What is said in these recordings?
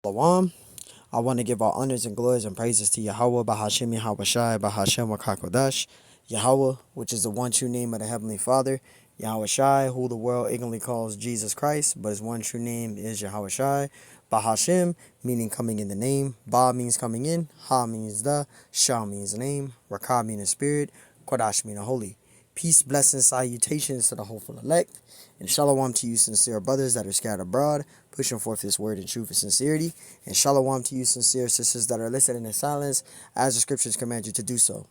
Shalom. I want to give our honors and glories and praises to Yahweh, Bahashem Yahweh Shai, Bahashem Wakakodash, Yahweh, which is the one true name of the Heavenly Father, Yahweh Shai, who the world ignorantly calls Jesus Christ, but his one true name is Yahweh Shai, Bahashem, meaning coming in the name, Ba means coming in, Ha means the, Shah means name, Rakah meaning spirit, Kodash meaning holy. Peace, blessings, salutations to the hopeful elect, and shalom to you sincere brothers that are scattered abroad, pushing forth this word in truth and sincerity, and shalom to you sincere sisters that are listening in silence, as the scriptures command you to do so.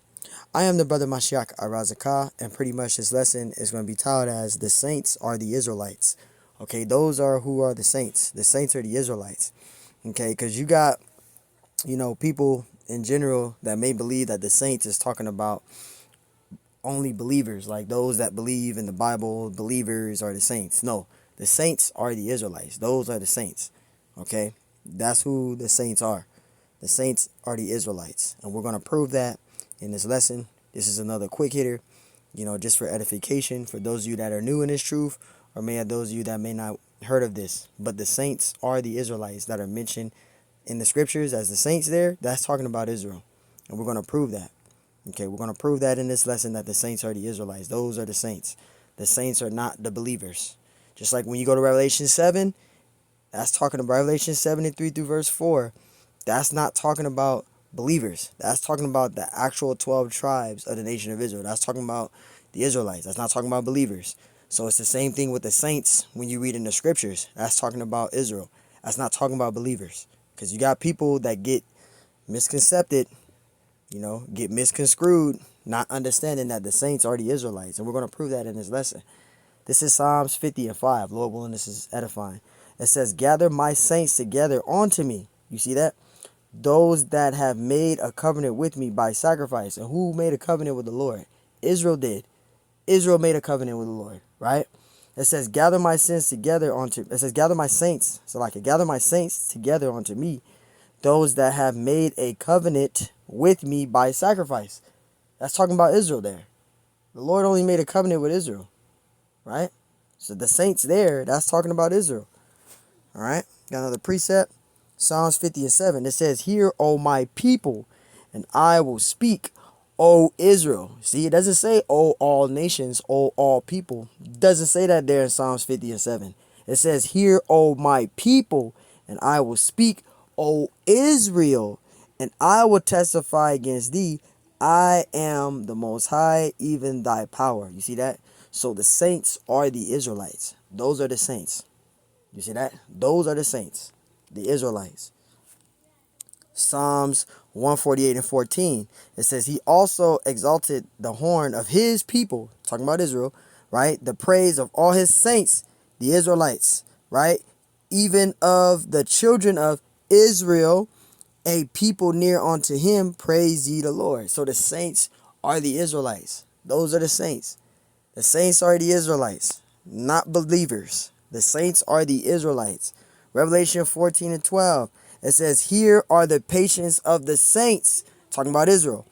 I am the brother Mashiach Arazakah, and pretty much this lesson is going to be titled as The Saints Are the Israelites. Okay, those are who are the saints. The saints are the Israelites. Okay, because you got, people in general that may believe that the saints is talking about only believers, like those that believe in the Bible, believers are the saints. No, the saints are the Israelites. Those are the saints. Okay, that's who the saints are. The saints are the Israelites, and we're going to prove that in this lesson. This is another quick hitter, just for edification for those of you that are new in this truth, or may have those of you that may not heard of this. But the saints are the Israelites that are mentioned in the scriptures as the saints there. That's talking about Israel, and we're going to prove that. Okay, we're going to prove that in this lesson that the saints are the Israelites. Those are the saints. The saints are not the believers. Just like when you go to Revelation 7, that's talking about Revelation 73 through verse 4. That's not talking about believers. That's talking about the actual 12 tribes of the nation of Israel. That's talking about the Israelites. That's not talking about believers. So it's the same thing with the saints when you read in the scriptures. That's talking about Israel. That's not talking about believers. Because you got people that get misconcepted, get misconstrued, not understanding that the saints are the Israelites. And we're going to prove that in this lesson. This is Psalms 50 and 5. Lord willing, this is edifying. It says, gather my saints together unto me. You see that? Those that have made a covenant with me by sacrifice. And who made a covenant with the Lord? Israel did. Israel made a covenant with the Lord, right? It says, gather my saints together unto. It says, gather my saints. So like, gather my saints together unto me. Those that have made a covenant with me by sacrifice. That's talking about Israel there. The Lord only made a covenant with Israel, right? So the saints there, that's talking about Israel. All right, got another precept. Psalms 50 and 7. It says, hear, O my people, and I will speak, O Israel. See, it doesn't say, O all nations, O all people. It doesn't say that there in Psalms 50 and 7. It says, hear, O my people, and I will speak, O Israel, and I will testify against thee. I am the Most High, even thy power. You see that? So the saints are the Israelites. Those are the saints. You see that? Those are the saints, the Israelites. Psalms 148 and 14. It says, he also exalted the horn of his people, talking about Israel, right? The praise of all his saints, the Israelites, right? Even of the children of Israel, a people near unto him, praise ye the Lord. So the saints are the Israelites. Those are the saints. The saints are the Israelites, not believers. The saints are the Israelites. Revelation 14 and 12. It says, here are the patience of the saints. Talking about Israel.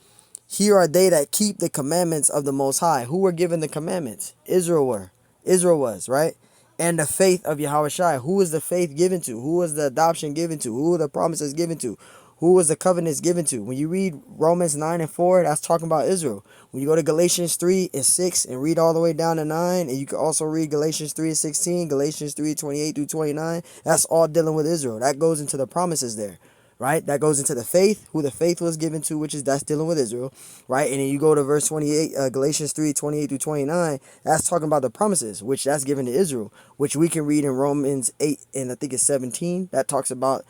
Here are they that keep the commandments of the Most High. Who were given the commandments? Israel were. Israel was, right? And the faith of Yahweh Shai. Who was the faith given to? Who was the adoption given to? Who were the promises given to? Who was the covenants given to? When you read Romans 9 and 4, that's talking about Israel. When you go to Galatians 3 and 6 and read all the way down to 9, and you can also read Galatians 3 and 16, Galatians 3, 28 through 29, that's all dealing with Israel. That goes into the promises there, right? That goes into the faith, who the faith was given to, which is that's dealing with Israel, right? And then you go to verse 28, Galatians 3, 28 through 29, that's talking about the promises, which that's given to Israel, which we can read in Romans 8 and I think it's 17. That talks about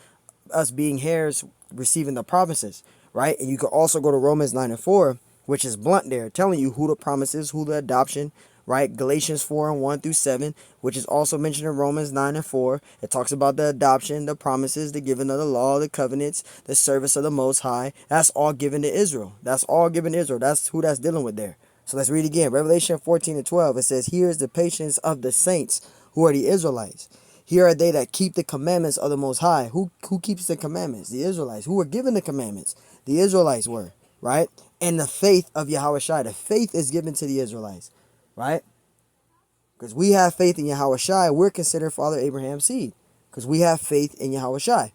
us being heirs, receiving the promises, right? And you can also go to Romans 9 and 4, which is blunt there, telling you who the promises, who the adoption, right? Galatians 4 and 1 through 7, which is also mentioned in Romans 9 and 4. It talks about the adoption, the promises, the giving of the law, the covenants, the service of the Most High. That's all given to Israel. That's all given to Israel. That's who that's dealing with there. So let's read again. Revelation 14 and 12. It says, here is the patience of the saints, who are the Israelites. Here are they that keep the commandments of the Most High. Who keeps the commandments? The Israelites. Who were given the commandments? The Israelites were, right? And the faith of Yahweh Shai. The faith is given to the Israelites, right? Because we have faith in Yahweh Shai, we're considered Father Abraham's seed. Because we have faith in Yahweh Shai.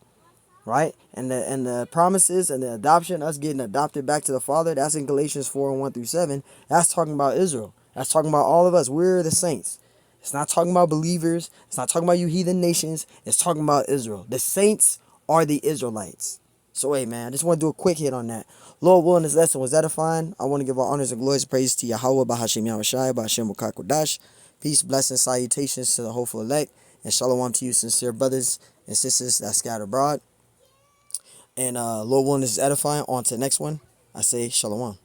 right? And the promises and the adoption, us getting adopted back to the Father, that's in Galatians 4 and 1 through 7. That's talking about Israel. That's talking about all of us. We're the saints. It's not talking about believers. It's not talking about you heathen nations. It's talking about Israel. The saints are the Israelites. So, hey, man, I just want to do a quick hit on that. Lord willing, this lesson was edifying. I want to give all honors and glories and praise to Yahweh, Bahashim Yahushai, Bahashim Wakakodash. Peace, blessings, salutations to the hopeful elect. And shalom to you, sincere brothers and sisters that scattered abroad. And Lord willing, this is edifying. On to the next one. I say shalom.